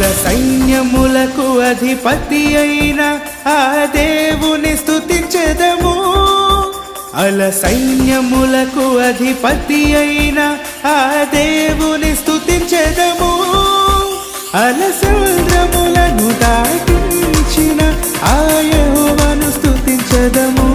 అల సైన్యములకు అధిపతి అయిన ఆ దేవుని స్తుతించెదము అల సైన్యములకు అధిపతి అయిన ఆ దేవుని స్తుతించెదము అల సముద్రములను దాటించిన ఆ యెహోవాను స్తుతించెదము